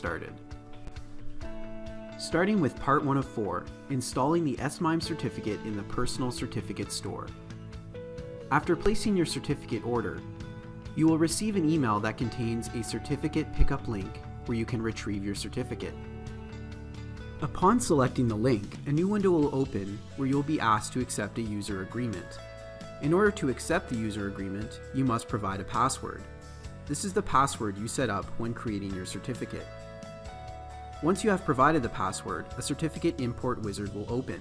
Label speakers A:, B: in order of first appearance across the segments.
A: started. Starting with part 1 of 4, installing the MIME certificate in the personal certificate store. After placing your certificate order, you will receive an email that contains a certificate pickup link where you can retrieve your certificate. Upon selecting the link, a new window will open where you will be asked to accept a user agreement. In order to accept the user agreement, you must provide a password. This is the password you set up when creating your certificate. Once you have provided the password, a certificate import wizard will open.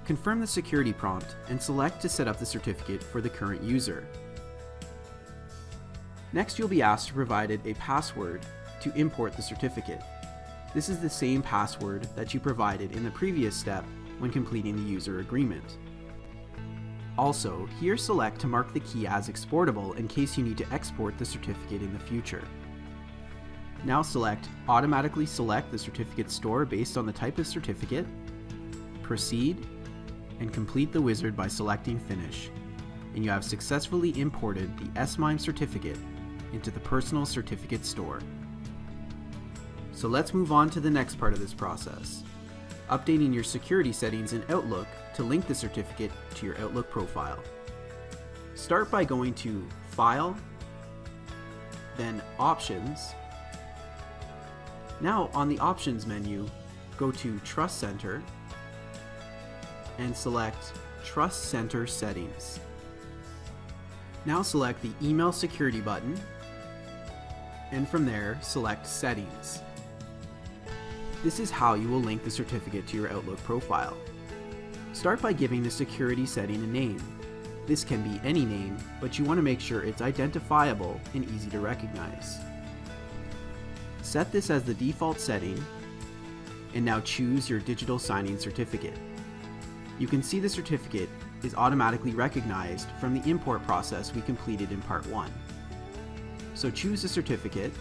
A: Confirm the security prompt and select to set up the certificate for the current user. Next, you'll be asked to provide a password to import the certificate. This is the same password that you provided in the previous step when completing the user agreement. Also, here select to mark the key as exportable in case you need to export the certificate in the future. Now select Automatically select the certificate store based on the type of certificate, proceed, and complete the wizard by selecting Finish, and you have successfully imported the MIME certificate into the personal certificate store. So let's move on to the next part of this process, updating your security settings in Outlook to link the certificate to your Outlook profile. Start by going to File, then Options. Now on the Options menu, go to Trust Center and select Trust Center Settings. Now select the Email Security button, and from there select Settings. This is how you will link the certificate to your Outlook profile. Start by giving the security setting a name. This can be any name, but you want to make sure it's identifiable and easy to recognize. Set this as the default setting, and now choose your digital signing certificate. You can see the certificate is automatically recognized from the import process we completed in part 1. So choose the certificate,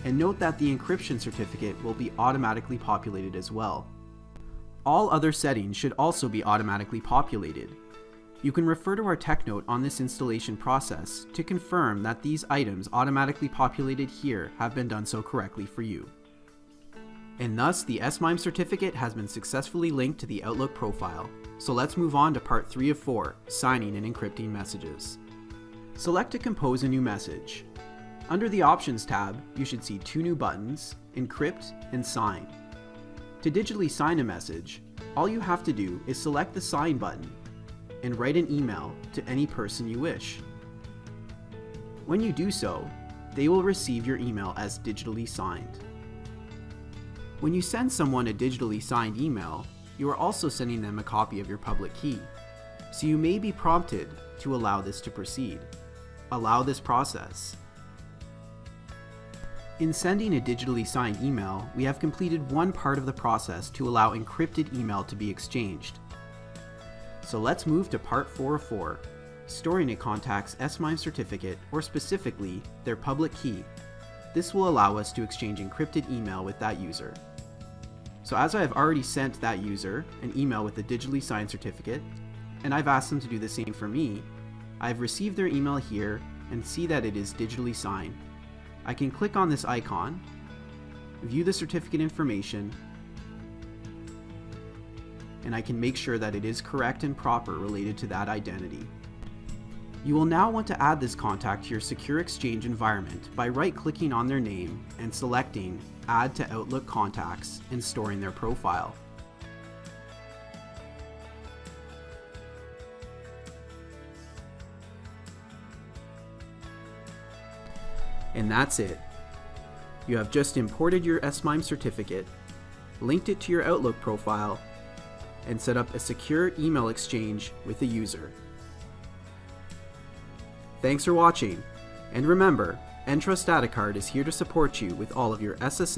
A: and note that the encryption certificate will be automatically populated as well. All other settings should also be automatically populated. You can refer to our tech note on this installation process to confirm that these items automatically populated here have been done so correctly for you. And thus, the MIME certificate has been successfully linked to the Outlook profile. So let's move on to part 3 of 4, signing and encrypting messages. Select to compose a new message. Under the Options tab, you should see 2 new buttons, Encrypt and Sign. To digitally sign a message, all you have to do is select the Sign button and write an email to any person you wish. When you do so, they will receive your email as digitally signed. When you send someone a digitally signed email, you are also sending them a copy of your public key, so you may be prompted to allow this to proceed. Allow this process. In sending a digitally signed email, we have completed one part of the process to allow encrypted email to be exchanged. So let's move to part 4 of 4, storing a contact's MIME certificate, or specifically, their public key. This will allow us to exchange encrypted email with that user. So as I have already sent that user an email with a digitally signed certificate, and I've asked them to do the same for me, I've received their email here and see that it is digitally signed. I can click on this icon, view the certificate information, and I can make sure that it is correct and proper related to that identity. You will now want to add this contact to your secure Exchange environment by right-clicking on their name and selecting Add to Outlook Contacts and storing their profile. And that's it. You have just imported your MIME certificate, linked it to your Outlook profile, and set up a secure email exchange with the user. Thanks for watching, and remember, Entrust Data Card is here to support you with all of your SSL